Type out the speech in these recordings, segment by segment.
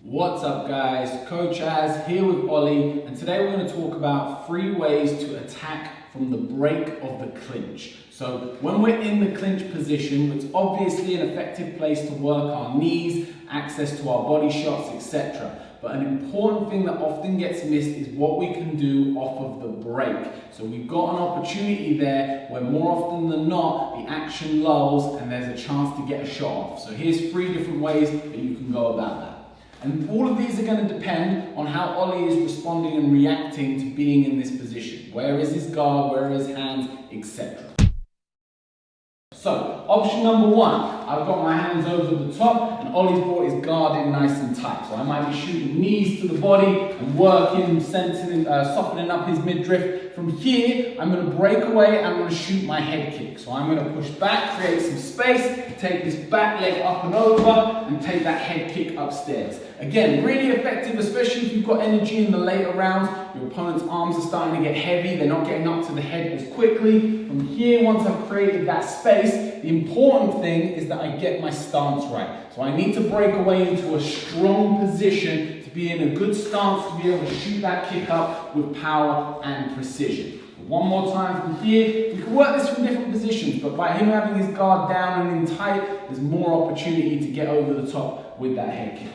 What's up guys, Coach Az here with Ollie, and today we're going to talk about 3 ways to attack from the break of the clinch. So when we're in the clinch position, it's obviously an effective place to work our knees, access to our body shots, etc. But an important thing that often gets missed is what we can do off of the break. So we've got an opportunity there where more often than not, the action lulls and there's a chance to get a shot off. So here's 3 different ways that you can go about that. And all of these are going to depend on how Ollie is responding and reacting to being in this position. Where is his guard, where are his hands, etc. So, option number 1, I've got my hands over the top and Ollie's brought his guard in nice and tight. So I might be shooting knees to the body and working, softening up his midriff. From here, I'm going to break away and I'm going to shoot my head kick. So I'm going to push back, create some space, take this back leg up and over and take that head kick upstairs. Again, really effective, especially if you've got energy in the later rounds. Your opponent's arms are starting to get heavy, they're not getting up to the head as quickly. From here, once I've created that space, the important thing is that I get my stance right. So I need to break away into a strong position to be in a good stance to be able to shoot that kick up with power and precision. One more time from here. You can work this from different positions, but by him having his guard down and in tight, there's more opportunity to get over the top with that head kick.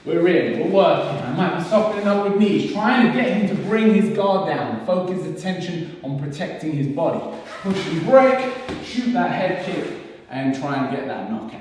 We're in, we're working. I might be softening up with knees, trying to get him to bring his guard down and focus attention on protecting his body. Push and break, shoot that head kick, and try and get that knockout.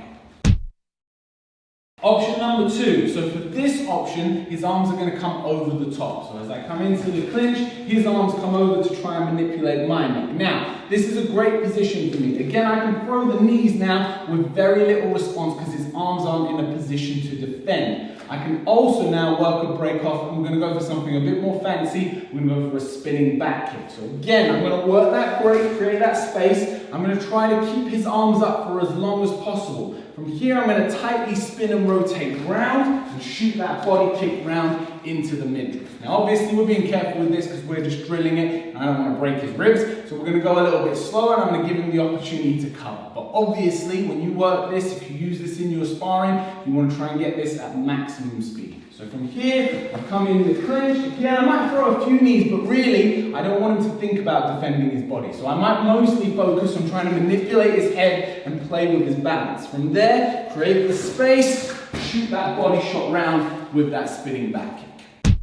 Option number 2, so for this option, his arms are going to come over the top. So as I come into the clinch, his arms come over to try and manipulate my neck. Now, this is a great position for me. Again, I can throw the knees now with very little response because his arms aren't in a position to defend. I can also now work a break off. I'm going to go for something a bit more fancy. We're going to go for a spinning back kick. So again, I'm going to work that break, create that space. I'm going to try to keep his arms up for as long as possible. From here, I'm going to tightly spin and rotate round and shoot that body kick round into the midriff. Now, obviously, we're being careful with this because we're just drilling it and I don't want to break his ribs. So we're going to go a little bit slower and I'm going to give him the opportunity to cover. But obviously, when you work this, if you use this in your sparring, you want to try and get this at maximum speed. So from here, I come in the clinch. Again, I might throw a few knees, but really, I don't want him to think about defending his body. So I might mostly focus on trying to manipulate his head and play with his balance. From there, create the space, shoot that body shot round with that spinning back kick.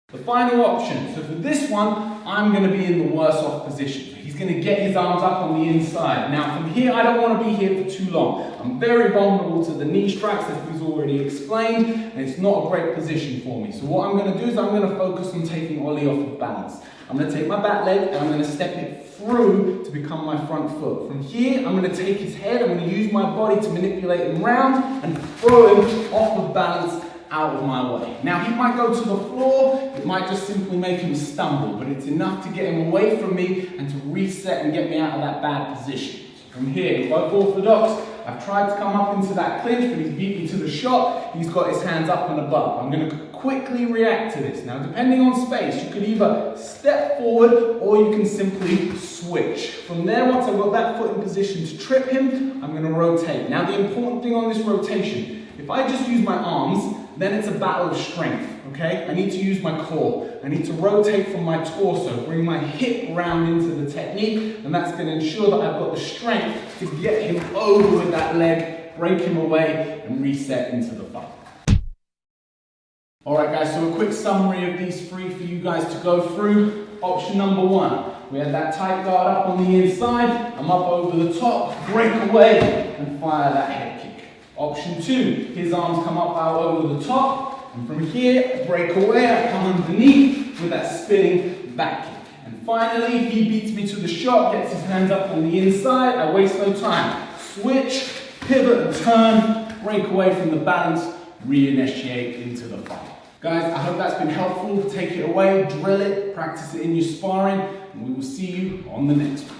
The final option, so for this one, I'm going to be in the worse off position. He's going to get his arms up on the inside. Now from here, I don't want to be here for too long. I'm very vulnerable to the knee strikes, as we've already explained, and it's not a great position for me. So what I'm going to do is I'm going to focus on taking Ollie off of balance. I'm going to take my back leg and I'm going to step it through to become my front foot. From here, I'm going to take his head, I'm going to use my body to manipulate him round and throw him off of balance out of my way. Now he might go to the floor, it might just simply make him stumble, but it's enough to get him away from me and to reset and get me out of that bad position. So from here, both orthodox, I've tried to come up into that clinch, but he's beat me to the shot, he's got his hands up and above. I'm going to quickly react to this. Now depending on space, you could either step forward or you can simply switch. From there, once I've got that foot in position to trip him, I'm going to rotate. Now the important thing on this rotation, if I just use my arms, then it's a battle of strength, okay? I need to use my core. I need to rotate from my torso, bring my hip round into the technique, and that's going to ensure that I've got the strength to get him over with that leg, break him away, and reset into the fight. Alright guys, so a quick summary of these 3 for you guys to go through. Option number 1, we had that tight guard up on the inside, I'm up over the top, break away, and fire that head kick. Option 2, his arms come up out over the top, and from here, break away, I come underneath with that spinning back kick. And finally, he beats me to the shot, gets his hands up on the inside, I waste no time. Switch, pivot and turn, break away from the balance, re-initiate into the fight. Guys, I hope that's been helpful. Take it away, drill it, practice it in your sparring, and we will see you on the next one.